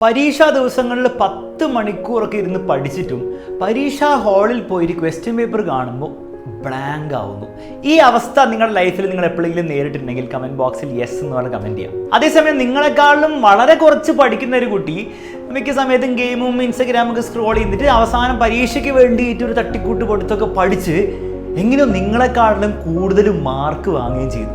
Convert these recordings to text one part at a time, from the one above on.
പരീക്ഷാ ദിവസങ്ങളിൽ 10 മണിക്കൂറൊക്കെ ഇരുന്ന് പഠിച്ചിട്ടും പരീക്ഷാ ഹാളിൽ പോയി ക്വസ്റ്റ്യൻ പേപ്പർ കാണുമ്പോൾ ബ്ലാങ്ക് ആവുന്നു. ഈ അവസ്ഥ നിങ്ങളുടെ ലൈഫിൽ നിങ്ങൾ എപ്പോഴെങ്കിലും നേരിട്ടിട്ടുണ്ടെങ്കിൽ കമൻറ്റ് ബോക്സിൽ യെസ് എന്ന് പറഞ്ഞ് കമൻറ്റ് ചെയ്യാം. അതേസമയം നിങ്ങളെക്കാളും വളരെ കുറച്ച് പഠിക്കുന്ന ഒരു കുട്ടി മിക്ക സമയത്തും ഗെയിമും ഇൻസ്റ്റഗ്രാമൊക്കെ സ്ക്രോൾ ചെയ്തിട്ട് അവസാനം പരീക്ഷയ്ക്ക് വേണ്ടിയിട്ട് ഒരു തട്ടിക്കൂട്ട് കൊടുത്തൊക്കെ പഠിച്ച് എങ്ങനെയോ നിങ്ങളെക്കാളും കൂടുതൽ മാർക്ക് വാങ്ങുകയും ചെയ്തു.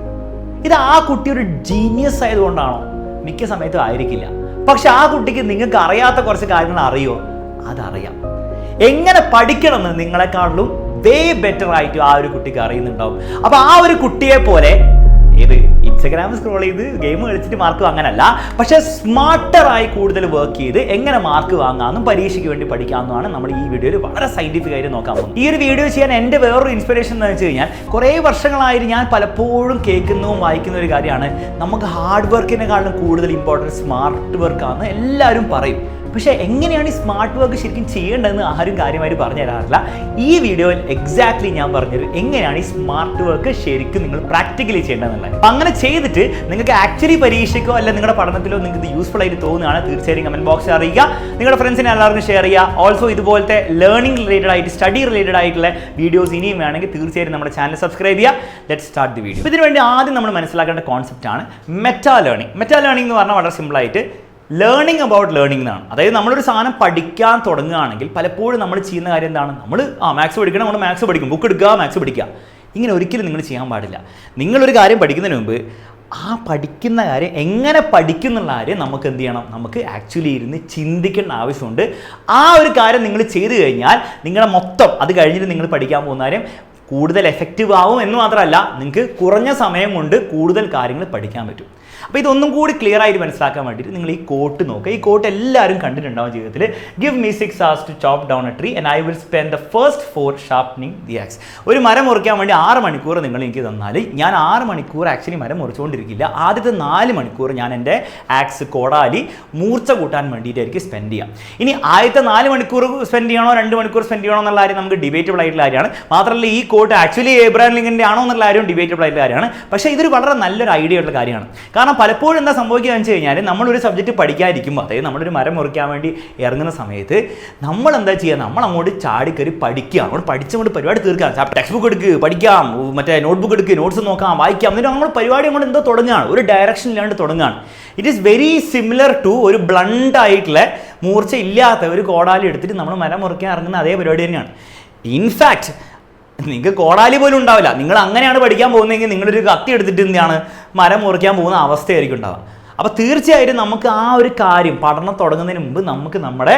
ഇത് ആ കുട്ടി ഒരു ജീനിയസ് ആയതുകൊണ്ടാണോ? മിക്ക സമയത്തും ആയിരിക്കില്ല. പക്ഷെ ആ കുട്ടിക്ക് നിങ്ങൾക്ക് അറിയാത്ത കുറച്ച് കാര്യങ്ങൾ അറിയോ? അതറിയാം. എങ്ങനെ പഠിക്കണമെന്ന് നിങ്ങളെക്കാളും വേ ബെറ്റർ ആയിട്ട് ആ ഒരു കുട്ടിക്ക് അറിയുന്നുണ്ടാവും. അപ്പൊ ആ ഒരു കുട്ടിയെ പോലെ ഇൻസ്റ്റഗ്രാം സ്ക്രോൾ ചെയ്ത് ഗെയിം കളിച്ചിട്ട് മാർക്ക് വാങ്ങാനല്ല, പക്ഷെ സ്മാർട്ടറായി കൂടുതൽ വർക്ക് ചെയ്ത് എങ്ങനെ മാർക്ക് വാങ്ങാമെന്നും പരീക്ഷയ്ക്ക് വേണ്ടി പഠിക്കാമെന്നാണ് നമ്മൾ ഈ വീഡിയോയിൽ വളരെ സയന്റിഫിക് ആയിട്ട് നോക്കാൻ പോകുന്നത്. ഈ ഒരു വീഡിയോ ചെയ്യാൻ എൻ്റെ വേറൊരു ഇൻസ്പിറേഷൻ എന്ന് വെച്ച് കഴിഞ്ഞാൽ കുറേ വർഷങ്ങളായിട്ട് ഞാൻ പലപ്പോഴും കേൾക്കുന്നതും വായിക്കുന്ന ഒരു കാര്യമാണ്, നമുക്ക് ഹാർഡ് വർക്കിനെക്കാളും കൂടുതൽ ഇമ്പോർട്ടൻറ്റ് സ്മാർട്ട് വർക്കാണെന്ന് എല്ലാവരും പറയും. പക്ഷേ എങ്ങനെയാണ് ഈ സ്മാർട്ട് വർക്ക് ശരിക്കും ചെയ്യേണ്ടതെന്ന് ആരും കാര്യമായിട്ട് പറഞ്ഞു തരാറില്ല. ഈ വീഡിയോയിൽ എക്സാക്ട്ലി ഞാൻ പറഞ്ഞുതരും എങ്ങനെയാണ് ഈ സ്മാർട്ട് വർക്ക് ശരിക്കും നിങ്ങൾ പ്രാക്ടിക്കലി ചെയ്യേണ്ടതെന്നുള്ളത്. അപ്പം അങ്ങനെ ചെയ്തിട്ട് നിങ്ങൾക്ക് ആക്ച്വലി പരീക്ഷയ്ക്കോ അല്ല നിങ്ങളുടെ പഠനത്തിലോ നിങ്ങൾക്ക് ഇത് യൂസ്ഫുൾ ആയിട്ട് തോന്നുകയാണ് തീർച്ചയായും കമൻറ്റ് ബോക്സിൽ അറിയിക്കുക. നിങ്ങളുടെ ഫ്രണ്ട്സിനെ എല്ലാവർക്കും ഷെയർ ചെയ്യുക. ഓൾസോ ഇതുപോലത്തെ ലേണിംഗ് റിലേറ്റഡ് ആയിട്ട് സ്റ്റഡി റിലേറ്റഡ് ആയിട്ടുള്ള വീഡിയോസ് ഇനിയും വേണമെങ്കിൽ തീർച്ചയായും നമ്മുടെ ചാനൽ സബ്സ്ക്രൈബ് ചെയ്യുക. Let's start the video. ഇതിനു വേണ്ടി ആദ്യം നമ്മൾ മനസ്സിലാക്കേണ്ട കോൺസെപ്റ്റാണ് മെറ്റാ ലേണിംഗ്. മെറ്റാ ലേണിംഗ് എന്ന് പറഞ്ഞാൽ വളരെ സിമ്പിളായിട്ട് ലേണിംഗ് അബൌട്ട് ലേണിംഗ് എന്നാണ്. അതായത് നമ്മളൊരു സാധനം പഠിക്കാൻ തുടങ്ങുകയാണെങ്കിൽ പലപ്പോഴും നമ്മൾ ചെയ്യുന്ന കാര്യം എന്താണ്? നമ്മൾ മാത്സ് പഠിക്കണം, നമ്മൾ മാത്സ് പഠിക്കും, ബുക്ക് എടുക്കുക, മാത്സ് പഠിക്കുക. ഇങ്ങനെ ഒരിക്കലും നിങ്ങൾ ചെയ്യാൻ പാടില്ല. നിങ്ങളൊരു കാര്യം പഠിക്കുന്നതിന് മുമ്പ് ആ പഠിക്കുന്ന കാര്യം എങ്ങനെ പഠിക്കുന്നുള്ള കാര്യം നമുക്ക് എന്ത് ചെയ്യണം? നമുക്ക് ആക്ച്വലി ഇരുന്ന് ചിന്തിക്കേണ്ട ആവശ്യമുണ്ട്. ആ ഒരു കാര്യം നിങ്ങൾ ചെയ്തു കഴിഞ്ഞാൽ നിങ്ങളുടെ മൊത്തം അത് കഴിഞ്ഞിട്ട് നിങ്ങൾ പഠിക്കാൻ പോകുന്ന കാര്യം കൂടുതൽ എഫക്റ്റീവ് ആവും എന്ന് മാത്രമല്ല, നിങ്ങൾക്ക് കുറഞ്ഞ സമയം കൊണ്ട് കൂടുതൽ കാര്യങ്ങൾ പഠിക്കാൻ പറ്റും. അപ്പോൾ ഇതൊന്നും കൂടി ക്ലിയർ ആയിട്ട് മനസ്സിലാക്കാൻ വേണ്ടിയിട്ട് നിങ്ങൾ ഈ കോട്ട് നോക്കുക. ഈ കോട്ട് എല്ലാവരും കണ്ടിട്ടുണ്ടാവും ജീവിതത്തിൽ. Give me 6 hours to chop down a tree and I will spend the first 4 sharpening the axe. ഒരു മരം മുറിക്കാൻ വേണ്ടി 6 മണിക്കൂർ നിങ്ങൾ എനിക്ക് തന്നാൽ ഞാൻ 6 മണിക്കൂർ ആക്ച്വലി മരം മുറിച്ചുകൊണ്ടിരിക്കില്ല. ആദ്യത്തെ 4 മണിക്കൂർ ഞാൻ എൻ്റെ ആക്സ് കോടാലി മൂർച്ച കൂട്ടാൻ വേണ്ടിയിട്ടായിരിക്കും സ്പെൻഡ് ചെയ്യാം. ഇനി ആദ്യത്തെ 4 മണിക്കൂർ സ്പെൻഡ് ചെയ്യണോ 2 മണിക്കൂർ സ്പെൻഡ് ചെയ്യണോ എന്നുള്ള കാര്യം നമുക്ക് ഡിബേറ്റബിൾ ആയിട്ടുള്ള കാര്യമാണ്. മാത്രമല്ല ഈ കോട്ട് ആക്ച്വലി എബ്രഹാം ലിങ്കൻ്റെ ആണോ എന്നുള്ള കാര്യം ഡിബേറ്റബിൾ ആയിട്ടുള്ള കാര്യമാണ്. പക്ഷേ ഇതൊരു വളരെ നല്ലൊരു ഐഡിയ ഉള്ള കാര്യമാണ്. കാരണം പലപ്പോഴും എന്താ സംഭവിക്കുകയെന്ന് വെച്ച് കഴിഞ്ഞാൽ നമ്മളൊരു സബ്ജക്റ്റ് പഠിക്കാതിരിക്കുമ്പോൾ, അതായത് നമ്മളൊരു മരം മുറിക്കാൻ വേണ്ടി ഇറങ്ങുന്ന സമയത്ത് നമ്മൾ എന്താ ചെയ്യുക? നമ്മൾ അങ്ങോട്ട് ചാടിക്കറി പഠിക്കുക, അങ്ങോട്ട് പഠിച്ചുകൊണ്ട് പരിപാടി തീർക്കാം. ടെക്സ്റ്റ് ബുക്ക് എടുക്കുക, പഠിക്കാം, മറ്റേ നോട്ട്ബുക്ക് എടുക്കുക, നോട്ട്സ് നോക്കാം, വായിക്കാം. എന്നിട്ട് നമ്മൾ പരിപാടി അങ്ങോട്ട് എന്തോ തുടങ്ങുകയാണ്, ഒരു ഡയറക്ഷൻ ഇല്ലാണ്ട് തുടങ്ങുകയാണ്. It is very similar to ഒരു ബ്ലണ്ട് ആയിട്ടുള്ള മൂർച്ച ഇല്ലാത്ത ഒരു കോടാലി എടുത്തിട്ട് നമ്മൾ മരം മുറിക്കാൻ ഇറങ്ങുന്ന അതേ പരിപാടി തന്നെയാണ്. ഇൻഫാക്ട് നിങ്ങൾക്ക് കോടാലി പോലും ഉണ്ടാവില്ല. നിങ്ങൾ അങ്ങനെയാണ് പഠിക്കാൻ പോകുന്നതെങ്കിൽ നിങ്ങളൊരു കത്തി എടുത്തിട്ട് എന്താണ് മരം മുറിക്കാൻ പോകുന്ന അവസ്ഥയായിരിക്കും ഉണ്ടാവുക. അപ്പോൾ തീർച്ചയായിട്ടും നമുക്ക് ആ ഒരു കാര്യം പഠനം തുടങ്ങുന്നതിന് മുമ്പ് നമുക്ക് നമ്മുടെ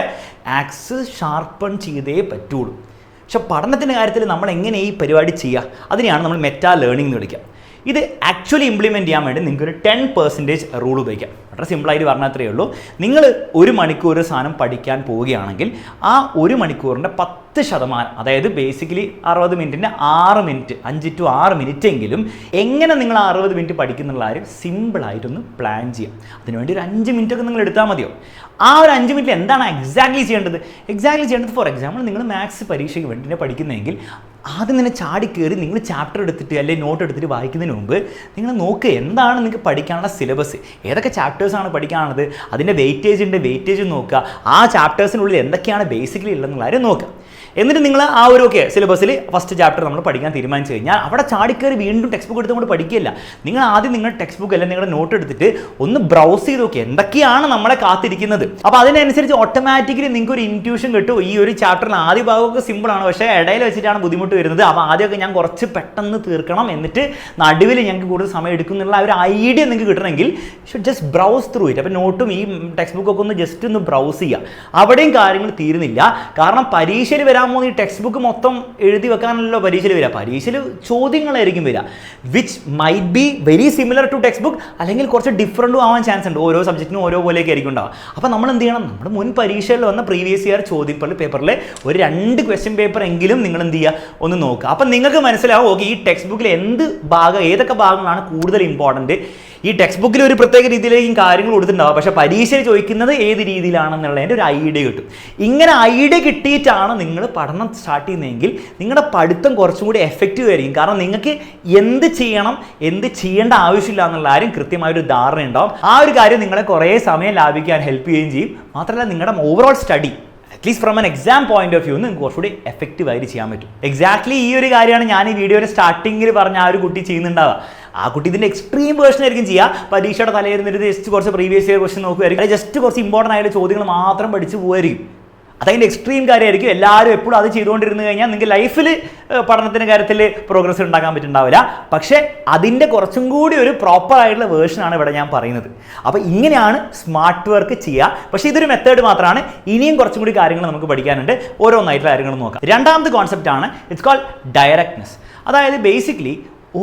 ആക്സ് ഷാർപ്പൺ ചെയ്തേ പറ്റുള്ളൂ. പക്ഷെ പഠനത്തിൻ്റെ കാര്യത്തിൽ നമ്മൾ എങ്ങനെ ഈ പരിപാടി ചെയ്യുക? അതിനെയാണ് നമ്മൾ മെറ്റാ ലേണിംഗ് എന്ന് വിളിക്കുക. ഇത് ആക്ച്വലി ഇംപ്ലിമെൻറ്റ് ചെയ്യാൻ വേണ്ടി നിങ്ങൾക്ക് ഒരു 10% റൂൾ ഉപയോഗിക്കാം. വളരെ സിമ്പിളായിട്ട് പറഞ്ഞാൽ അത്രയേ ഉള്ളൂ. നിങ്ങൾ 1 മണിക്കൂർ സാധനം പഠിക്കാൻ പോവുകയാണെങ്കിൽ ആ 1 മണിക്കൂറിൻ്റെ 10%, അതായത് ബേസിക്കലി 60 മിനിറ്റിൻ്റെ 6 മിനിറ്റ്, 5 to 6 മിനിറ്റ് എങ്കിലും എങ്ങനെ നിങ്ങൾ 60 മിനിറ്റ് പഠിക്കുന്നുള്ള കാര്യം സിമ്പിളായിട്ടൊന്ന് പ്ലാൻ ചെയ്യാം. അതിനുവേണ്ടി ഒരു 5 മിനിറ്റൊക്കെ നിങ്ങൾ എടുത്താൽ മതിയോ? ആ ഒരു 5 മിനിറ്റിൽ എന്താണ് എക്സാക്ട്ലി ചെയ്യേണ്ടത്? ഫോർ എക്സാമ്പിൾ നിങ്ങൾ മാത്സ് പരീക്ഷയ്ക്ക് വേണ്ടി പഠിക്കുന്നതെങ്കിൽ ആദ്യം തന്നെ ചാടി കയറി നിങ്ങൾ ചാപ്റ്റർ എടുത്തിട്ട് അല്ലെങ്കിൽ നോട്ട് എടുത്തിട്ട് വായിക്കുന്നതിന് മുമ്പ് നിങ്ങൾ നോക്കുക എന്താണ് നിങ്ങൾക്ക് പഠിക്കാനുള്ള സിലബസ്, ഏതൊക്കെ ചാപ്റ്റേഴ്സാണ് പഠിക്കാനുള്ളത്, അതിൻ്റെ വെയിറ്റേജ് നോക്കുക, ആ ചാപ്റ്റേഴ്സിനുള്ളിൽ എന്തൊക്കെയാണ് ബേസിക്കലി ഉള്ളതെന്നുള്ള കാര്യം നോക്കുക. എന്നിട്ട് നിങ്ങൾ ആ ഒരു സിലബസിൽ ഫസ്റ്റ് ചാപ്റ്റർ നമ്മൾ പഠിക്കാൻ തീരുമാനിച്ചു കഴിഞ്ഞാൽ അവിടെ ചാടിക്കയറി വീണ്ടും ടെക്സ്റ്റ് ബുക്ക് എടുത്തുകൊണ്ട് പഠിക്കില്ല. നിങ്ങൾ ആദ്യം നിങ്ങളുടെ ടെക്സ്റ്റ് ബുക്ക് അല്ലെങ്കിൽ നിങ്ങളുടെ നോട്ട് എടുത്തിട്ട് ഒന്ന് ബ്രൗസ് ചെയ്ത് നോക്കുക എന്തൊക്കെയാണ് നമ്മളെ കാത്തിരിക്കുന്നത്. അപ്പോൾ അതിനനുസരിച്ച് ഓട്ടോമാറ്റിക്കലി നിങ്ങൾക്ക് ഒരു ഇൻറ്റ്യൂഷൻ കിട്ടും. ഈ ഒരു ചാപ്റ്ററിൽ ആദ്യ ഭാഗമൊക്കെ സിമ്പിളാണ്, പക്ഷേ ഇടയിൽ വെച്ചിട്ടാണ് ബുദ്ധിമുട്ട് വരുന്നത്. അപ്പോൾ ആദ്യമൊക്കെ ഞാൻ കുറച്ച് പെട്ടെന്ന് തീർക്കണം, എന്നിട്ട് നടുവിൽ ഞങ്ങൾക്ക് കൂടുതൽ സമയം എടുക്കുന്നുള്ള ഒരു ഐഡിയ നിങ്ങൾക്ക് കിട്ടണമെങ്കിൽ should just browse through it. അപ്പോൾ നോട്ടും ഈ ടെക്സ്റ്റ് ബുക്കൊക്കെ ഒന്ന് ജസ്റ്റ് ഒന്ന് ബ്രൗസ് ചെയ്യുക. അവിടെയും കാര്യങ്ങൾ തീരുന്നില്ല. കാരണം പരീക്ഷയിൽ വരാൻ ഈ ടെക്സ്റ്റ് ബുക്ക് മൊത്തം എഴുതി വെക്കാനല്ലോ പരീക്ഷയിൽ വരിക. പരീക്ഷയിൽ ചോദ്യങ്ങളായിരിക്കും വരിക which might be very similar to textbook, അല്ലെങ്കിൽ കുറച്ച് ഡിഫറൻറ്റും ആവാൻ ചാൻസ് ഉണ്ട്. ഓരോ സബ്ജക്റ്റിനും ഓരോ പോലെയൊക്കെ ആയിരിക്കും ഉണ്ടാവുക. അപ്പോൾ നമ്മൾ എന്ത് ചെയ്യണം? നമ്മുടെ മുൻ പരീക്ഷയിൽ വന്ന പ്രീവിയസ് ഇയർ പേപ്പറിൽ ഒരു 2 ക്വസ്റ്റ്യൻ പേപ്പർ എങ്കിലും നിങ്ങൾ എന്ത് ചെയ്യുക? ഒന്ന് നോക്കുക. അപ്പം നിങ്ങൾക്ക് മനസ്സിലാവും ഈ ടെക്സ്റ്റ് ബുക്കിൽ ഏതൊക്കെ ഭാഗങ്ങളാണ് കൂടുതൽ ഇമ്പോർട്ടൻറ്റ്, ഈ ടെക്സ്റ്റ് ബുക്കിൽ ഒരു പ്രത്യേക രീതിയിലേക്കും കാര്യങ്ങൾ കൊടുത്തിട്ടുണ്ടാവും, പക്ഷേ പരീക്ഷയിൽ ചോദിക്കുന്നത് ഏത് രീതിയിലാണെന്നുള്ളതിൻ്റെ ഒരു ഐഡിയ കിട്ടും. ഇങ്ങനെ ഐഡിയ കിട്ടിയിട്ടാണ് നിങ്ങൾ പഠനം സ്റ്റാർട്ട് ചെയ്യുന്നതെങ്കിൽ നിങ്ങളുടെ പഠിത്തം കുറച്ചും കൂടി എഫക്റ്റീവ് ആയിരിക്കും. കാരണം നിങ്ങൾക്ക് എന്ത് ചെയ്യണം, എന്ത് ചെയ്യേണ്ട ആവശ്യമില്ല എന്നുള്ള കാര്യം കൃത്യമായൊരു ധാരണ ഉണ്ടാവും. ആ ഒരു കാര്യം നിങ്ങളെ കുറേ സമയം ലാഭിക്കാൻ ഹെൽപ്പ് ചെയ്യുകയും ചെയ്യും. മാത്രമല്ല നിങ്ങളുടെ overall study at least from an exam point of view നിങ്ങൾക്ക് കുറച്ചുകൂടി എഫക്റ്റീവ് ആയിട്ട് ചെയ്യാൻ പറ്റും. എക്സാക്ട്ലി ഈ ഒരു കാര്യമാണ് ഞാൻ ഈ വീഡിയോയുടെ സ്റ്റാർട്ടിങ്ങിൽ പറഞ്ഞ ആ ഒരു കുട്ടി ചെയ്യുന്നുണ്ടാവുക. ആ കുട്ടി ഇതിൻ്റെ എക്സ്ട്രീം വേർഷൻ ആയിരിക്കും ചെയ്യുക. പരീക്ഷയുടെ തലേന്നിട്ട് ജസ്റ്റ് കുറച്ച് പ്രീവിയസ് ഇയർ ക്വസ്റ്റൻ നോക്കുമായിരിക്കും, അല്ലെങ്കിൽ ജസ്റ്റ് കുറച്ച് ഇമ്പോർട്ടൻ്റ് ആയിട്ടുള്ള ചോദ്യങ്ങൾ മാത്രം പഠിച്ചു പോകുമായിരിക്കും. അതതിൻ്റെ എക്സ്ട്രീം കാര്യമായിരിക്കും. എല്ലാവരും എപ്പോഴും അത് ചെയ്തുകൊണ്ടിരുന്നു കഴിഞ്ഞാൽ നിങ്ങൾക്ക് ലൈഫിൽ പഠനത്തിൻ്റെ കാര്യത്തിൽ പ്രോഗ്രസ് ഉണ്ടാക്കാൻ പറ്റുന്നുണ്ടാവില്ല. പക്ഷേ അതിൻ്റെ കുറച്ചും കൂടി ഒരു പ്രോപ്പർ ആയിട്ടുള്ള വേർഷനാണ് ഇവിടെ ഞാൻ പറയുന്നത്. അപ്പോൾ ഇങ്ങനെയാണ് സ്മാർട്ട് വർക്ക് ചെയ്യുക. പക്ഷേ ഇതൊരു മെത്തേഡ് മാത്രമാണ്. ഇനിയും കുറച്ചും കൂടി കാര്യങ്ങൾ നമുക്ക് പഠിക്കാനുണ്ട്. ഓരോന്നായിട്ടുള്ള കാര്യങ്ങൾ നോക്കാം. രണ്ടാമത്തെ കോൺസെപ്റ്റ് ആണ് ഇറ്റ്സ് കോൾഡ് ഡയറക്ട്നെസ്. അതായത് ബേസിക്കലി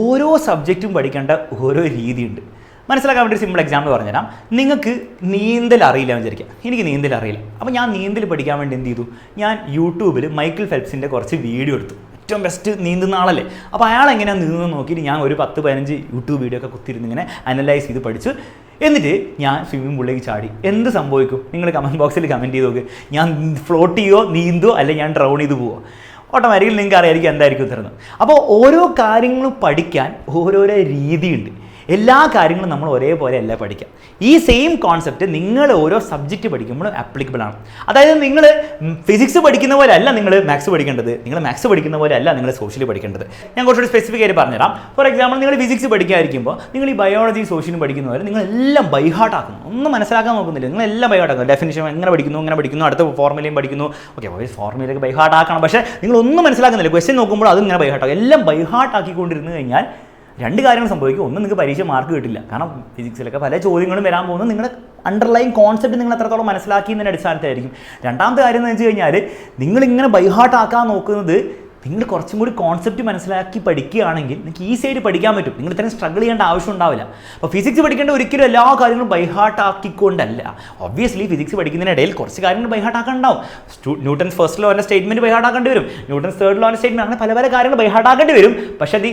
ഓരോ സബ്ജക്റ്റും പഠിക്കേണ്ട ഓരോ രീതിയുണ്ട്. മനസ്സിലാക്കാൻ വേണ്ടി ഒരു സിമ്പിൾ എക്സാമ്പിൾ പറഞ്ഞുതരാം. നിങ്ങൾക്ക് നീന്തൽ അറിയില്ല എന്ന് വിചാരിക്കാം. എനിക്ക് നീന്തൽ അറിയില്ല. അപ്പോൾ ഞാൻ നീന്തൽ പഠിക്കാൻ വേണ്ടി എന്ത് ചെയ്തു? ഞാൻ യൂട്യൂബിൽ മൈക്കിൾ ഫെൽപ്സിൻ്റെ കുറച്ച് വീഡിയോ എടുത്തു. ഏറ്റവും ബെസ്റ്റ് നീന്തുന്ന ആളല്ലേ. അപ്പോൾ അയാൾ എങ്ങനെയാണ് നീന്തുന്നത് നോക്കിയിട്ട് ഞാൻ ഒരു 10-15 യൂട്യൂബ് വീഡിയോ ഒക്കെ കുത്തിയിരുന്ന് ഇങ്ങനെ അനലൈസ് ചെയ്ത് പഠിച്ചു. എന്നിട്ട് ഞാൻ സ്വിമ്മിംഗ് പൂളിലേക്ക് ചാടി. എന്ത് സംഭവിക്കും? നിങ്ങൾ കമൻറ്റ് ബോക്സിൽ കമൻറ്റ് ചെയ്ത് നോക്ക്. ഞാൻ ഫ്ലോട്ട് ചെയ്യുമോ, നീന്തുമോ, അല്ലെങ്കിൽ ഞാൻ ഡ്രൗൺ ചെയ്ത് പോവോ? ഓട്ടോമാറ്റിക്കലി നിങ്ങൾക്ക് അറിയായിരിക്കും എന്തായിരിക്കും ഉത്തരം. അപ്പോൾ ഓരോ കാര്യങ്ങളും പഠിക്കാൻ ഓരോരോ രീതിയുണ്ട്. എല്ലാ കാര്യങ്ങളും നമ്മൾ ഒരേപോലെ അല്ല പഠിക്കാം. ഈ സെയിം കോൺസെപ്റ്റ് നിങ്ങൾ ഓരോ സബ്ജക്റ്റ് പഠിക്കുമ്പോൾ ആപ്ലിക്കബിൾ ആണ്. അതായത് നിങ്ങൾ ഫിസിക്സ് പഠിക്കുന്ന പോലെ അല്ല നിങ്ങൾ മാത്സ് പഠിക്കേണ്ടത്, നിങ്ങൾ മാത്സ് പഠിക്കുന്ന പോലെ അല്ല നിങ്ങൾ സോഷ്യൽ പഠിക്കേണ്ടത്. ഞാൻ കുറച്ചുകൂടി സ്പെസിഫിക് ആയിട്ട് പറഞ്ഞുതരാം. ഫോർ എക്സാമ്പിൾ, നിങ്ങൾ ഫിസിക്സ് പഠിക്കാതിരിക്കുമ്പോൾ നിങ്ങൾ ഈ ബയോളജി സോഷ്യലും പഠിക്കുന്ന പോലെ നിങ്ങളെല്ലാം ബൈഹാർട്ട് ആക്കുന്നു. ഒന്നും മനസ്സിലാക്കാൻ നോക്കുന്നില്ല, നിങ്ങളെല്ലാം ബൈഹാർട്ട് ആക്കുന്നു. ഡെഫിനിഷൻ എങ്ങനെ പഠിക്കുന്നു, അടുത്ത ഫോർമുലയും പഠിക്കുന്നു. ഓക്കെ, ഫോർമുലയൊക്കെ ബൈഹാർട്ട് ആക്കണം. പക്ഷേ നിങ്ങളൊന്നും മനസ്സിലാക്കുന്നില്ല. ക്വസ്റ്റ്യൻ നോക്കുമ്പോൾ അതും ഇങ്ങനെ ബൈഹാർട്ട് ആക്കും. എല്ലാം ബൈഹാർട്ട് ആക്കിക്കൊണ്ടിരുന്നു കഴിഞ്ഞാൽ രണ്ട് കാര്യങ്ങൾ സംഭവിക്കും. ഒന്ന്, നിങ്ങൾക്ക് പരീക്ഷ മാർക്ക് കിട്ടില്ല. കാരണം ഫിസിക്സിലൊക്കെ പല ചോദ്യങ്ങളും വരാൻ പോകുന്നത് നിങ്ങളുടെ അണ്ടർലൈൻ കോൺസെപ്റ്റ് നിങ്ങൾ എത്രത്തോളം മനസ്സിലാക്കിയതിൻ്റെ അടിസ്ഥാനത്തിലായിരിക്കും. രണ്ടാമത്തെ കാര്യം എന്ന് വെച്ച് കഴിഞ്ഞാൽ നിങ്ങളിങ്ങനെ ബൈഹാർട്ട് ആക്കാൻ നോക്കുന്നത് നിങ്ങൾ കുറച്ചും കൂടി കോൺസെപ്റ്റ് മനസ്സിലാക്കി പഠിക്കുകയാണെങ്കിൽ നിങ്ങൾക്ക് ഈസി ആയിട്ട് പഠിക്കാൻ പറ്റും. നിങ്ങൾ ഇത്രയും സ്ട്രഗിൾ ചെയ്യേണ്ട ആവശ്യം ഉണ്ടാവില്ല. അപ്പോൾ ഫിസിക്സ് പഠിക്കേണ്ട ഒരിക്കലും എല്ലാ കാര്യങ്ങളും ബൈഹാർട്ട് ആക്കിക്കൊണ്ടല്ല. ഒബ്വിയസ്ലി ഫിസിക്സ് പഠിക്കുന്നതിനിടയിൽ കുറച്ച് കാര്യങ്ങൾ ബൈഹാർട്ട് ആക്കാൻ ഉണ്ടാവും. ന്യൂട്ടൺസ് ഫസ്റ്റ് ലോൻ്റെ സ്റ്റേറ്റ്മെൻറ്റ് ബൈഹാർട്ട് ആക്കേണ്ടി വരും, ന്യൂട്ടൺസ് തേർഡ് ലോൻ്റെ സ്റ്റേറ്റ്മെൻറ്റ്, അങ്ങനെ പല പല കാര്യങ്ങൾ ബൈഹാർട്ട് ആക്കേണ്ടി വരും. പക്ഷേ the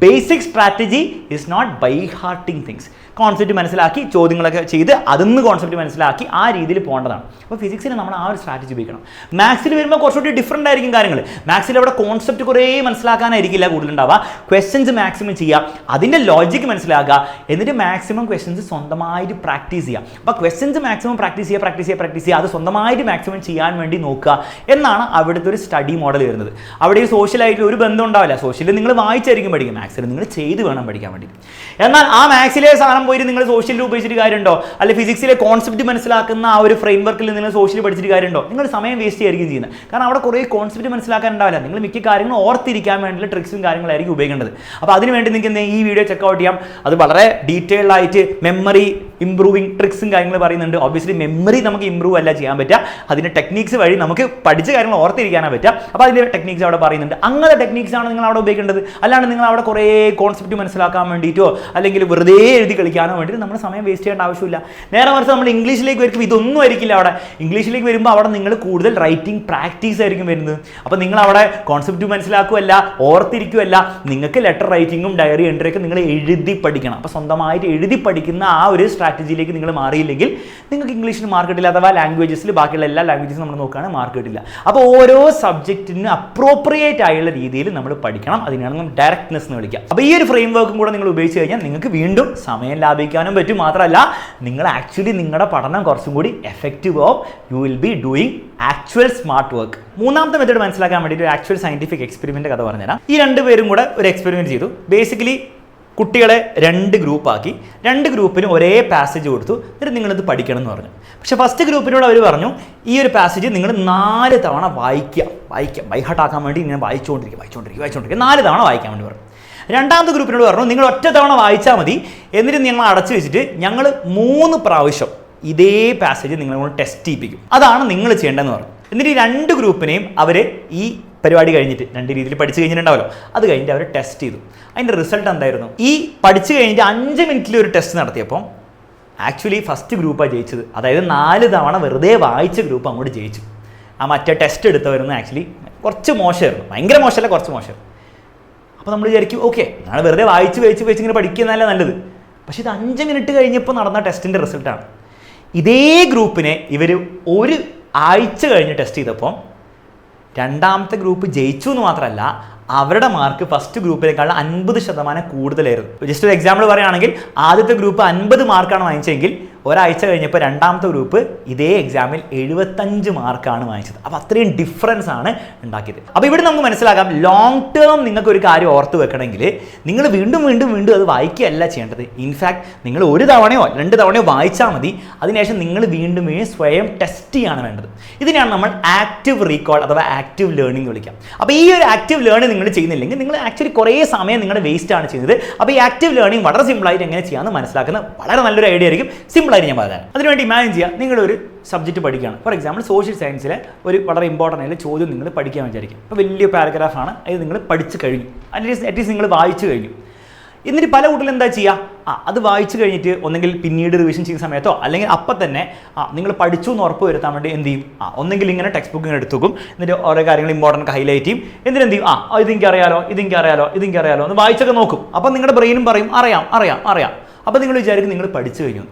basic strategy is not byhearting things. Concept മനസ്സിലാക്കി ചോദ്യങ്ങളൊക്കെ ചെയ്ത് അതിന്ന് കോൺസെപ്റ്റ് മനസ്സിലാക്കി ആ രീതിയിൽ പോകേണ്ടതാണ്. അപ്പോൾ ഫിസിക്സിന് നമ്മൾ ആ ഒരു സ്ട്രാറ്റജി ഉപയോഗിക്കണം. മാത്സിൽ വരുമ്പോൾ കുറച്ചുകൂടി ഡിഫറൻ്റ് ആയിരിക്കും കാര്യങ്ങൾ. മാത്സിൽ അവിടെ കോൺസെപ്റ്റ് കുറേ മനസ്സിലാക്കാനായിരിക്കില്ല കൂടുതലുണ്ടാവുക. ക്വസ്റ്റ്യൻസ് മാക്സിമം ചെയ്യുക, അതിൻ്റെ ലോജിക്ക് മനസ്സിലാക്കുക, എന്നിട്ട് മാക്സിമം ക്വസ്റ്റ്യൻസ് സ്വന്തമായിട്ട് പ്രാക്ടീസ് ചെയ്യുക. അപ്പോൾ ക്വസ്റ്റ്യൻസ് മാക്സിമം പ്രാക്ടീസ് ചെയ്യുക, അത് സ്വന്തമായിട്ട് മാക്സിമം ചെയ്യാൻ വേണ്ടി നോക്കുക എന്നാണ് അവിടുത്തെ ഒരു സ്റ്റഡി മോഡൽ വരുന്നത്. അവിടെ ഈ സോഷ്യലായിട്ട് ഒരു ബന്ധം ഉണ്ടാവില്ല. സോഷ്യലിൽ നിങ്ങൾ വായിച്ചായിരിക്കും പഠിക്കും, മാത്സിൽ നിങ്ങൾ ചെയ്ത് വേണം പഠിക്കാൻ വേണ്ടി. എന്നാൽ ആ മാത്സിലെ സാധനം പോയിട്ട് നിങ്ങൾ സോഷ്യലിൽ ഉപയോഗിച്ചിട്ട് കാര്യമുണ്ടോ? അല്ലെങ്കിൽ ഫിസിക്സിലെ കോൺസെപ്റ്റ് മനസ്സിലാക്കുന്ന ആ ഒരു ഫ്രെയിം വർക്കിൽ നിങ്ങൾ സോഷ്യൽ പഠിച്ചിട്ട് കാര്യമുണ്ടോ? നിങ്ങൾ സമയം വേസ്റ്റ് ചെയ്യായിരിക്കും ചെയ്യുന്നത്. കാരണം അവിടെ കുറേ കോൺസെപ്റ്റ് മനസ്സിലാക്കാൻ ഉണ്ടാവില്ല. നിങ്ങൾ മിക്ക കാര്യങ്ങളും ഓർത്തിരിക്കാൻ വേണ്ടിയുള്ള ട്രിക്സും കാര്യങ്ങളായിരിക്കും ഉപയോഗിക്കേണ്ടത്. അപ്പോൾ അതിനുവേണ്ടി നിങ്ങൾക്ക് ഈ വീഡിയോ ചെക്കൗട്ട് ചെയ്യാം. അത് വളരെ ഡീറ്റെയിൽഡ് ആയിട്ട് മെമ്മറി ഇംപ്രൂവിങ് ട്രിക്സും കാര്യങ്ങൾ പറയുന്നുണ്ട്. ഒബ്വിയസ്ലി മെമ്മറി നമുക്ക് ഇംപ്രൂവ് അല്ല ചെയ്യാൻ പറ്റുക, അതിൻ്റെ ടെക്നീക്സ് വഴി നമുക്ക് പഠിച്ച കാര്യങ്ങൾ ഓർത്തിരിക്കാനാണ് പറ്റുക. അപ്പോൾ അതിൻ്റെ ടെക്നീക്സ് അവിടെ പറയുന്നുണ്ട്. അങ്ങനത്തെ ടെക്നീക്സ് ആണ് നിങ്ങൾ അവിടെ ഉപയോഗിക്കേണ്ടത്. അല്ലാണ്ട് നിങ്ങൾ അവിടെ കുറേ കോൺസെപ്റ്റ് മനസ്സിലാക്കാൻ വേണ്ടിയിട്ടോ അല്ലെങ്കിൽ വെറുതെ എഴുതി കളിക്കാനോ വേണ്ടിയിട്ട് നമ്മൾ സമയം വേസ്റ്റ് ചെയ്യേണ്ട ആവശ്യമില്ല. നേരെ മറിച്ച് നമ്മൾ ഇംഗ്ലീഷിലേക്ക് വരുമ്പോൾ ഇതൊന്നും ആയിരിക്കില്ല. അവിടെ ഇംഗ്ലീഷിലേക്ക് വരുമ്പോൾ അവിടെ നിങ്ങൾ കൂടുതൽ റൈറ്റിംഗ് പ്രാക്ടീസ് ആയിരിക്കും വരുന്നത്. അപ്പോൾ നിങ്ങൾ അവിടെ കോൺസെപ്റ്റ് മനസ്സിലാക്കുകയല്ല, ഓർത്തിരിക്കുകയല്ല, നിങ്ങൾക്ക് ലെറ്റർ റൈറ്റിങ്ങും ഡയറി എൻട്രിയൊക്കെ നിങ്ങൾ എഴുതി പഠിക്കണം. അപ്പോൾ സ്വന്തമായിട്ട് എഴുതി പഠിക്കുന്ന ആ ഒരു സ്ട്രാറ്റജിയിലേക്ക് നിങ്ങൾ മാറിയില്ലെങ്കിൽ നിങ്ങൾക്ക് ഇംഗ്ലീഷിന് മാർക്ക് കിട്ടില്ല. അഥവാ ലാംഗ്വേജസിൽ ബാക്കിയുള്ള എല്ലാ ലാംഗ്വേജസും നമ്മൾ നോക്കുകയാണെങ്കിൽ മാർക്ക് കിട്ടില്ല. അപ്പോൾ ഓരോ സബ്ജക്റ്റിന് അപ്രോപ്രിയേറ്റ് ആയുള്ള രീതിയിൽ നമ്മൾ പഠിക്കണം. അതിനാണ് നമ്മൾ ഡയറക്ട്നെസ് എന്ന് വിളിക്കുക. അപ്പോൾ ഈ ഒരു ഫ്രെയിം വർക്കും കൂടെ നിങ്ങൾ ഉപയോഗിച്ച് കഴിഞ്ഞാൽ നിങ്ങൾക്ക് വീണ്ടും സമയം ലാഭിക്കാനും പറ്റും. മാത്രമല്ല നിങ്ങൾ ആക്ച്വലി നിങ്ങളുടെ പഠനം കുറച്ചും കൂടി എഫക്റ്റീവ് ആവും. You will be doing actual smart work. മൂന്നാമത്തെ മെത്തേഡ് മനസ്സിലാക്കാൻ വേണ്ടിയിട്ട് ഒരു ആക്ച്വൽ സയന്റിഫിക് എക്സ്പെരിമെന്റ് കഥ പറഞ്ഞുതരാം. ഈ രണ്ടുപേരും കൂടെ ഒരു എക്സ്പെരിമെന്റ് ചെയ്തു. ബേസിക്കലി കുട്ടികളെ 2 ഗ്രൂപ്പാക്കി, 2 ഗ്രൂപ്പിനും ഒരേ പാസേജ് കൊടുത്തു. എന്നിട്ട് നിങ്ങളിത് പഠിക്കണം എന്ന് പറഞ്ഞു. പക്ഷേ ഫസ്റ്റ് ഗ്രൂപ്പിനോട് അവർ പറഞ്ഞു ഈ ഒരു പാസേജ് നിങ്ങൾ 4 തവണ വായിക്കുക, ബൈഹാർട്ട് ആക്കാൻ വേണ്ടി ഇങ്ങനെ വായിച്ചുകൊണ്ടിരിക്കുക 4 തവണ വായിക്കാൻ വേണ്ടി പറഞ്ഞു. രണ്ടാമത്തെ ഗ്രൂപ്പിനോട് പറഞ്ഞു നിങ്ങൾ ഒറ്റ തവണ വായിച്ചാൽ മതി, എന്നിട്ട് ഞങ്ങൾ അടച്ചു വെച്ചിട്ട് ഞങ്ങൾ 3 പ്രാവശ്യം ഇതേ പാസേജ് നിങ്ങളെ ടെസ്റ്റ് ചെയ്യിപ്പിക്കും. അതാണ് നിങ്ങൾ ചെയ്യേണ്ടതെന്ന് പറഞ്ഞു. എന്നിട്ട് ഈ 2 ഗ്രൂപ്പിനെയും അവർ ഈ പരിപാടി കഴിഞ്ഞിട്ട് 2 രീതിയിൽ പഠിച്ചു കഴിഞ്ഞിട്ടുണ്ടാവല്ലോ, അത് കഴിഞ്ഞിട്ട് അവർ ടെസ്റ്റ് ചെയ്തു. അതിൻ്റെ റിസൾട്ട് എന്തായിരുന്നു? ഈ പഠിച്ചു കഴിഞ്ഞിട്ട് 5 മിനിറ്റിൽ ഒരു ടെസ്റ്റ് നടത്തിയപ്പോൾ ആക്ച്വലി ഫസ്റ്റ് ഗ്രൂപ്പാണ് ജയിച്ചത്. അതായത് 4 തവണ വെറുതെ വായിച്ച ഗ്രൂപ്പ് അങ്ങോട്ട് ജയിച്ചു. ആ മറ്റേ ടെസ്റ്റ് എടുത്തവരൊന്നും ആക്ച്വലി കുറച്ച് മോശമായിരുന്നു. ഭയങ്കര മോശമല്ല, കുറച്ച് മോശം. അപ്പോൾ നമ്മൾ വിചാരിക്കും ഓക്കെ, ഞങ്ങൾ വെറുതെ വായിച്ച് ഇങ്ങനെ പഠിക്കുന്നതല്ല നല്ലത്. പക്ഷെ ഇത് 5 മിനിറ്റ് കഴിഞ്ഞപ്പോൾ നടന്ന ടെസ്റ്റിൻ്റെ റിസൾട്ടാണ്. ഇതേ ഗ്രൂപ്പിനെ ഇവർ ഒരു ആഴ്ച കഴിഞ്ഞ് ടെസ്റ്റ് ചെയ്തപ്പോൾ രണ്ടാമത്തെ ഗ്രൂപ്പ് ജയിച്ചു എന്ന് മാത്രമല്ല, അവരുടെ മാർക്ക് ഫസ്റ്റ് ഗ്രൂപ്പിനേക്കാൾ 50% കൂടുതലായിരുന്നു. ജസ്റ്റ് ഒരു എക്സാമ്പിൾ പറയുകയാണെങ്കിൽ, ആദ്യത്തെ ഗ്രൂപ്പ് 50 മാർക്കാണ് വാങ്ങിച്ചെങ്കിൽ ഒരാഴ്ച കഴിഞ്ഞപ്പോൾ രണ്ടാമത്തെ ഗ്രൂപ്പ് ഇതേ എക്സാമിൽ 75 മാർക്കാണ് വാങ്ങിച്ചത്. അപ്പോൾ അത്രയും ഡിഫറൻസ് ആണ് ഉണ്ടാക്കിയത്. അപ്പോൾ ഇവിടെ നമുക്ക് മനസ്സിലാക്കാം, ലോങ് ടേം നിങ്ങൾക്ക് ഒരു കാര്യം ഓർത്ത് വെക്കണമെങ്കിൽ നിങ്ങൾ വീണ്ടും വീണ്ടും വീണ്ടും അത് വായിക്കുകയല്ല ചെയ്യേണ്ടത്. ഇൻഫാക്ട് നിങ്ങൾ ഒരു തവണയോ 2 തവണയോ വായിച്ചാൽ മതി. അതിനുശേഷം നിങ്ങൾ വീണ്ടും സ്വയം ടെസ്റ്റ് ചെയ്യാണ് വേണ്ടത്. ഇതിനെയാണ് നമ്മൾ ആക്റ്റീവ് റീകോൾ അഥവാ ആക്റ്റീവ് ലേണിംഗ് വിളിക്കാം. അപ്പോൾ ഈ ഒരു ആക്റ്റീവ് ലേണിംഗ് നിങ്ങൾ ചെയ്യുന്നില്ലെങ്കിൽ നിങ്ങൾ ആക്ച്വലി കുറേ സമയം നിങ്ങളുടെ വേസ്റ്റ് ആണ് ചെയ്യുന്നത്. അപ്പോൾ ഈ ആക്റ്റീവ് ലേണിംഗ് വളരെ സിമ്പിളായിട്ട് എങ്ങനെ ചെയ്യാമെന്ന് മനസ്സിലാക്കുന്ന വളരെ നല്ലൊരു ഐഡിയ ആയിരിക്കും. സിമ്പിളായിട്ട് ഞാൻ പറയാം. അതിനുവേണ്ടി ഇമാജിൻ ചെയ്യുക, നിങ്ങളൊരു സബ്ജക്റ്റ് പഠിക്കുകയാണ്. ഫോർ എക്സാമ്പിൾ സോഷ്യൽ സയൻസിലെ ഒരു വളരെ ഇമ്പോർട്ടൻ്റ് ആയിട്ടുള്ള ചോദ്യം നിങ്ങൾ പഠിക്കാൻ വിചാരിക്കും. അപ്പോൾ വലിയ പാരഗ്രാഫാണ്, അത് നിങ്ങൾ പഠിച്ചു കഴിഞ്ഞു, അറ്റ്ലീസ്റ്റ് നിങ്ങൾ വായിച്ചു കഴിഞ്ഞു. എന്നിട്ട് പല കുട്ടികളും എന്താ ചെയ്യുക, അത് വായിച്ചു കഴിഞ്ഞിട്ട് ഒന്നെങ്കിൽ പിന്നീട് റിവിഷൻ ചെയ്യുന്ന സമയത്തോ അല്ലെങ്കിൽ അപ്പം തന്നെ നിങ്ങൾ പഠിച്ചു എന്ന് ഉറപ്പ് വരുത്താൻ വേണ്ടി എന്ത് ചെയ്യും, ഒന്നെങ്കിൽ ഇങ്ങനെ ടെക്സ്റ്റ് ബുക്ക് ഇങ്ങനെ എടുത്തു വെക്കും, എന്നിട്ട് ഓരോ കാര്യങ്ങൾ ഇമ്പോർട്ടൻറ്റ് ഹൈലൈറ്റ് ചെയ്യും. എന്നിട്ട് എന്ത് ചെയ്യും, ഇതെനിക്കറിയാലോ എന്ന് വായിച്ചൊക്കെ നോക്കും. അപ്പം നിങ്ങളുടെ ബ്രെയിനും പറയും അറിയാം. അപ്പോൾ നിങ്ങൾ വിചാരിക്കും നിങ്ങൾ പഠിച്ചു കഴിഞ്ഞു.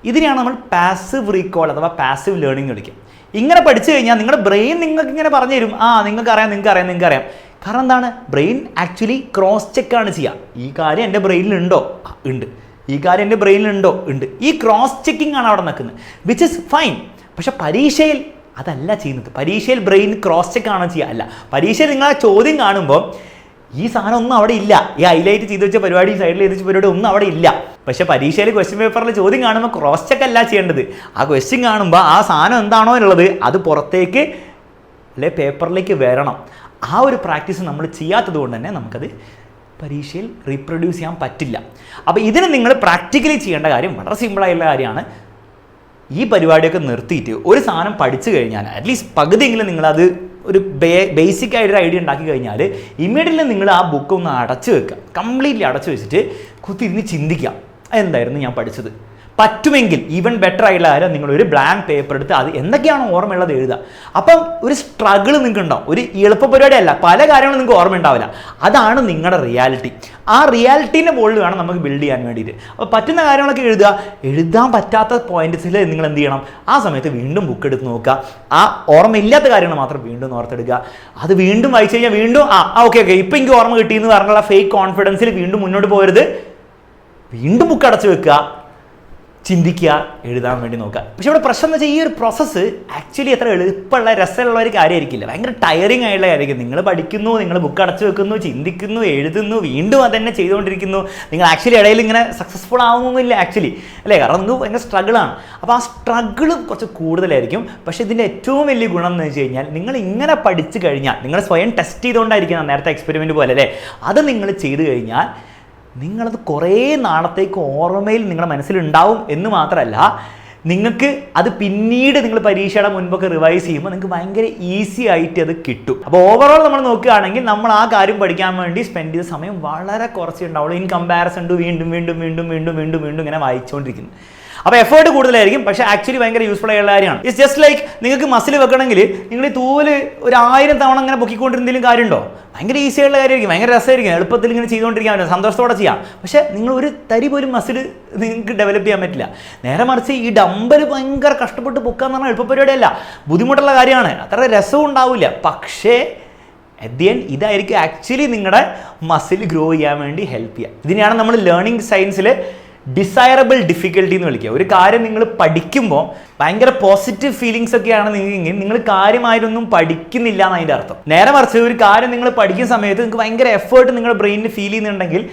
ഇതിനെയാണ് നമ്മൾ പാസീവ് റീകോൾ അഥവാ പാസീവ് ലേണിംഗ് വിളിക്കുക. ഇങ്ങനെ പഠിച്ചു കഴിഞ്ഞാൽ നിങ്ങളുടെ ബ്രെയിൻ നിങ്ങൾക്ക് ഇങ്ങനെ പറഞ്ഞു തരും, നിങ്ങൾക്കറിയാം. കാരണം എന്താണ്, ബ്രെയിൻ ആക്ച്വലി ക്രോസ് ചെക്കാണ് ചെയ്യുക. ഈ കാര്യം എൻ്റെ ബ്രെയിനിലുണ്ടോ? ഉണ്ട്. ഈ കാര്യം എൻ്റെ ബ്രെയിനിലുണ്ടോ? ഉണ്ട്. ഈ ക്രോസ് ചെക്കിംഗ് ആണ് അവിടെ നിൽക്കുന്നത്, വിച്ച് ഇസ് ഫൈൻ. പക്ഷെ പരീക്ഷയിൽ അതല്ല ചെയ്യുന്നത്. പരീക്ഷയിൽ ബ്രെയിൻ ക്രോസ് ചെക്ക് ആണോ ചെയ്യുക? അല്ല. പരീക്ഷയിൽ നിങ്ങൾ ആ ചോദ്യം കാണുമ്പോൾ ഈ സാധനം ഒന്നും അവിടെ ഇല്ല, ഈ ഹൈലൈറ്റ് ചെയ്ത് വെച്ച പരിപാടി, സൈഡിൽ ചെയ്ത് വെച്ച പരിപാടി ഒന്നും അവിടെ ഇല്ല. പക്ഷെ പരീക്ഷയിൽ ക്വസ്റ്റ്യൻ പേപ്പറിൽ ചോദ്യം കാണുമ്പോൾ ക്രോസ് ചെക്ക് അല്ല ചെയ്യേണ്ടത്. ആ ക്വസ്റ്റ്യൻ കാണുമ്പോൾ ആ സാധനം എന്താണോ ഉള്ളത് അത് പുറത്തേക്ക് അല്ലെ പേപ്പറിലേക്ക് വരണം. ആ ഒരു പ്രാക്ടീസ് നമ്മൾ ചെയ്യാത്തത് കൊണ്ട് തന്നെ നമുക്കത് പരീക്ഷയിൽ റീപ്രൊഡ്യൂസ് ചെയ്യാൻ പറ്റില്ല. അപ്പോൾ ഇതിന് നിങ്ങൾ പ്രാക്ടിക്കലി ചെയ്യേണ്ട കാര്യം വളരെ സിമ്പിളായുള്ള കാര്യമാണ്. ഈ പരിപാടിയൊക്കെ നിർത്തിയിട്ട് ഒരു സാധനം പഠിച്ചു കഴിഞ്ഞാൽ അറ്റ്ലീസ്റ്റ് പകുതിയെങ്കിലും നിങ്ങളത് ഒരു ബേസിക് ആയിട്ടൊരു ഐഡിയ ഉണ്ടാക്കി കഴിഞ്ഞാൽ ഇമ്മീഡിയറ്റ്ലി നിങ്ങൾ ആ ബുക്ക് ഒന്ന് അടച്ചു വെക്കുക, കംപ്ലീറ്റ്ലി അടച്ചു വെച്ചിട്ട് കുത്തിയിരുന്ന് ചിന്തിക്കുക, എന്തായിരുന്നു ഞാൻ പഠിച്ചത്. പറ്റുമെങ്കിൽ ഈവൻ ബെറ്റർ ആയിട്ടുള്ള കാര്യം നിങ്ങളൊരു ബ്ലാങ്ക് പേപ്പർ എടുത്ത് അത് എന്തൊക്കെയാണോ ഓർമ്മയുള്ളത് എഴുതുക. അപ്പം ഒരു സ്ട്രഗിൾ നിങ്ങൾക്ക് ഉണ്ടാവും. ഒരു എളുപ്പ പരിപാടിയല്ല, പല കാര്യങ്ങളും നിങ്ങൾക്ക് ഓർമ്മ ഉണ്ടാവില്ല. അതാണ് നിങ്ങളുടെ റിയാലിറ്റി. ആ റിയാലിറ്റീൻ്റെ മുകളിൽ വേണം നമുക്ക് ബിൽഡ് ചെയ്യാൻ വേണ്ടിയിട്ട്. അപ്പോൾ പറ്റുന്ന കാര്യങ്ങളൊക്കെ എഴുതാൻ പറ്റാത്ത പോയിന്റ്സിൽ നിങ്ങൾ എന്ത് ചെയ്യണം, ആ സമയത്ത് വീണ്ടും ബുക്ക് എടുത്ത് നോക്കുക. ആ ഓർമ്മയില്ലാത്ത കാര്യങ്ങൾ മാത്രം വീണ്ടും ഓർത്തെടുക്കുക. അത് വീണ്ടും വായിച്ചു കഴിഞ്ഞാൽ വീണ്ടും ഓക്കെ ഇപ്പം എനിക്ക് ഓർമ്മ കിട്ടിയെന്ന് പറഞ്ഞുള്ള ഫേക്ക് കോൺഫിഡൻസിൽ വീണ്ടും മുന്നോട്ട് പോകരുത്. വീണ്ടും ബുക്ക് അടച്ചു വെക്കുക, ചിന്തിക്കുക, എഴുതാൻ വേണ്ടി നോക്കുക. പക്ഷെ ഇവിടെ പ്രശ്നം എന്ന് വെച്ചാൽ ഈ ഒരു പ്രോസസ്സ് ആക്ച്വലി എത്ര എളുപ്പമുള്ള രസമുള്ള ഒരു കാര്യമായിരിക്കില്ല, ഭയങ്കര ടയറിങ് ആയിട്ടുള്ള കാര്യമായിരിക്കും. നിങ്ങൾ പഠിക്കുന്നു, നിങ്ങൾ ബുക്ക് അടച്ചു വെക്കുന്നു, ചിന്തിക്കുന്നു, എഴുതുന്നു, വീണ്ടും അത് തന്നെ ചെയ്തുകൊണ്ടിരിക്കുന്നു. നിങ്ങൾ ആക്ച്വലി ഇടയിൽ ഇങ്ങനെ സക്സസ്ഫുൾ ആവുന്നില്ല ആക്ച്വലി, അല്ലേ? കാരണം നിങ്ങൾക്ക് ഭയങ്കര സ്ട്രഗിളാണ്. അപ്പോൾ ആ സ്ട്രഗിൾ കുറച്ച് കൂടുതലായിരിക്കും. പക്ഷേ ഇതിൻ്റെ ഏറ്റവും വലിയ ഗുണം എന്ന് വെച്ച് കഴിഞ്ഞാൽ നിങ്ങൾ ഇങ്ങനെ പഠിച്ചു കഴിഞ്ഞാൽ, നിങ്ങൾ സ്വയം ടെസ്റ്റ് ചെയ്തുകൊണ്ടായിരിക്കണം, നേരത്തെ എക്സ്പെരിമെൻറ്റ് പോലെ അല്ലേ, അത് നിങ്ങൾ ചെയ്തു കഴിഞ്ഞാൽ നിങ്ങളത് കുറേ നാളത്തേക്ക് ഓർമ്മയിൽ നിങ്ങളുടെ മനസ്സിലുണ്ടാവും എന്ന് മാത്രമല്ല, നിങ്ങൾക്ക് അത് പിന്നീട് നിങ്ങൾ പരീക്ഷയുടെ മുൻപൊക്കെ റിവൈസ് ചെയ്യുമ്പോൾ നിങ്ങൾക്ക് ഭയങ്കര ഈസി ആയിട്ട് അത് കിട്ടും. അപ്പോൾ ഓവറോൾ നമ്മൾ നോക്കുകയാണെങ്കിൽ നമ്മൾ ആ കാര്യം പഠിക്കാൻ വേണ്ടി സ്പെൻഡ് ചെയ്ത സമയം വളരെ കുറച്ചേ ഉണ്ടാവുള്ളൂ ഇൻ കമ്പാരിസൺ ടു വീണ്ടും ഇങ്ങനെ വായിച്ചുകൊണ്ടിരിക്കുന്നു. അപ്പോൾ എഫേർട്ട് കൂടുതലായിരിക്കും, പക്ഷേ ആക്ച്വലി ഭയങ്കര യൂസ്ഫുൾ ആയുള്ള കാര്യമാണ്. ഇറ്റ്സ് ജസ്റ്റ് ലൈക്ക് നിങ്ങൾക്ക് മസിൽ വെക്കണമെങ്കിൽ നിങ്ങൾ ഈ തൂവൽ 1000 തവണ അങ്ങനെ പൊക്കിക്കൊണ്ടിരുന്നതിലും കാര്യമുണ്ടോ? ഭയങ്കര ഈസി ആയിട്ടുള്ള കാര്യമായിരിക്കും, ഭയങ്കര രസമായിരിക്കും, എളുപ്പത്തിൽ ഇങ്ങനെ ചെയ്തുകൊണ്ടിരിക്കാൻ പറ്റും, സന്തോഷത്തോടെ ചെയ്യാം. പക്ഷേ നിങ്ങൾ ഒരു തരി പോലും മസിൽ നിങ്ങൾക്ക് ഡെവലപ്പ് ചെയ്യാൻ പറ്റില്ല. നേരെ മറിച്ച് ഈ ഡമ്പൽ ഭയങ്കര കഷ്ടപ്പെട്ട് പൊക്കാന്ന് പറഞ്ഞാൽ എളുപ്പ പരിപാടിയല്ല, ബുദ്ധിമുട്ടുള്ള കാര്യമാണ്, അത്ര രസവും ഉണ്ടാവില്ല. പക്ഷേ അറ്റ് ദി എൻഡ് ഇതായിരിക്കും ആക്ച്വലി നിങ്ങളുടെ മസിൽ ഗ്രോ ചെയ്യാൻ വേണ്ടി ഹെൽപ്പ് ചെയ്യുക. ഇതിനെയാണ് നമ്മൾ ലേണിംഗ് സയൻസിൽ ഡിസൈറബിൾ ഡിഫിക്കൽട്ടി എന്ന് വിളിക്കുക. ഒരു കാര്യം നിങ്ങൾ പഠിക്കുമ്പോൾ ഭയങ്കര പോസിറ്റീവ് ഫീലിങ്സ് ഒക്കെയാണ് നിങ്ങൾ കാര്യമായിട്ടൊന്നും പഠിക്കുന്നില്ല എന്ന് അതിൻ്റെ അർത്ഥം. നേരെ മറിച്ച് ഒരു കാര്യം നിങ്ങൾ പഠിക്കുന്ന സമയത്ത് നിങ്ങൾക്ക് ഭയങ്കര എഫേർട്ട് നിങ്ങളുടെ ബ്രെയിനിൽ ഫീൽ ചെയ്യുന്നുണ്ടെങ്കിൽ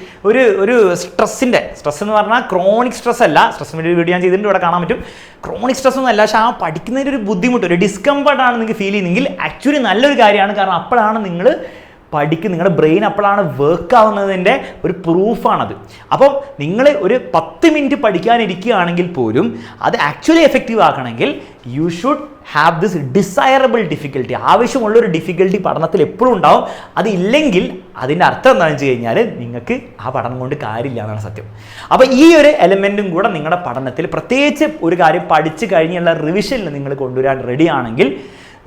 ഒരു സ്ട്രെസ് എന്ന് പറഞ്ഞാൽ ക്രോണിക് സ്ട്രെസ് അല്ല, സ്ട്രെസ്സിൻ്റെ ഒരു വീഡിയോ ഞാൻ ചെയ്തിട്ട് ഇവിടെ കാണാൻ പറ്റും. ക്രോണിക് സ്ട്രെസ് ഒന്നും അല്ല, പക്ഷേ ആ പഠിക്കുന്നതിൻ്റെ ഒരു ബുദ്ധിമുട്ട്, ഒരു ഡിസ്കംഫർട്ടാണ് നിങ്ങൾക്ക് ഫീൽ ചെയ്യുന്നതെങ്കിൽ ആക്ച്വലി നല്ലൊരു കാര്യമാണ്. കാരണം അപ്പോഴാണ് നിങ്ങൾ നിങ്ങളുടെ ബ്രെയിൻ അപ്പോഴാണ് വർക്ക് ആവുന്നതിൻ്റെ ഒരു പ്രൂഫാണത്. അപ്പോൾ നിങ്ങൾ ഒരു 10 മിനിറ്റ് പഠിക്കാനിരിക്കുകയാണെങ്കിൽ പോലും അത് ആക്ച്വലി എഫക്റ്റീവ് ആക്കണമെങ്കിൽ you should have this desirable difficulty. ആവശ്യമുള്ളൊരു ഡിഫിക്കൽട്ടി പഠനത്തിൽ എപ്പോഴും ഉണ്ടാവും. അതില്ലെങ്കിൽ അതിൻ്റെ അർത്ഥം എന്താണെന്ന് വെച്ച് കഴിഞ്ഞാൽ നിങ്ങൾക്ക് ആ പഠനം കൊണ്ട് കാര്യമില്ല എന്നാണ് സത്യം. അപ്പോൾ ഈ ഒരു എലമെൻറ്റും കൂടെ നിങ്ങളുടെ പഠനത്തിൽ, പ്രത്യേകിച്ച് ഒരു കാര്യം പഠിച്ചു കഴിഞ്ഞുള്ള റിവിഷനിൽ നിങ്ങൾ കൊണ്ടുവരാൻ റെഡി ആണെങ്കിൽ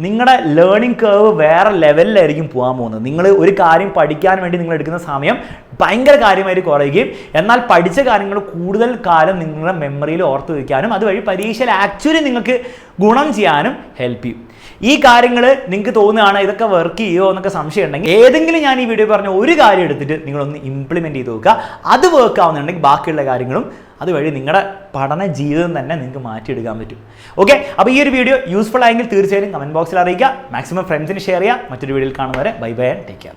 നിങ്ങളുടെ ലേണിംഗ് കർവ് വേറെ ലെവലിലായിരിക്കും പോകാൻ പോകുന്നത്. നിങ്ങൾ ഒരു കാര്യം പഠിക്കാൻ വേണ്ടി നിങ്ങൾ എടുക്കുന്ന സമയം ഭയങ്കര കാര്യമായിട്ട് കുറയുകയും എന്നാൽ പഠിച്ച കാര്യങ്ങൾ കൂടുതൽ കാലം നിങ്ങളുടെ മെമ്മറിയിൽ ഓർത്ത് വയ്ക്കാനും അതുവഴി പരീക്ഷയിൽ ആക്ച്വലി നിങ്ങൾക്ക് ഗുണം ചെയ്യാനും ഹെൽപ്പ് ചെയ്യും. ഈ കാര്യങ്ങൾ നിങ്ങൾക്ക് തോന്നുകയാണ് ഇതൊക്കെ വർക്ക് ചെയ്യുമോ എന്നൊക്കെ സംശയം ഉണ്ടെങ്കിൽ ഏതെങ്കിലും ഞാൻ ഈ വീഡിയോ പറഞ്ഞ ഒരു കാര്യം എടുത്തിട്ട് നിങ്ങളൊന്ന് ഇംപ്ലിമെൻറ്റ് ചെയ്ത് നോക്കുക. അത് വർക്ക് ആവുന്നുണ്ടെങ്കിൽ ബാക്കിയുള്ള കാര്യങ്ങളും അതുവഴി നിങ്ങളുടെ പഠന ജീവിതം തന്നെ നിങ്ങൾക്ക് മാറ്റിയെടുക്കാൻ പറ്റും. ഓക്കെ, അപ്പോൾ ഈ ഒരു വീഡിയോ യൂസ്ഫുൾ ആയെങ്കിൽ തീർച്ചയായും കമൻറ്റ് ബോക്സിൽ അറിയിക്കുക. മാക്സിമം ഫ്രണ്ട്സിന് ഷെയർ ചെയ്യുക. മറ്റൊരു വീഡിയോയിൽ കാണുന്നവരെ bye bye and take care.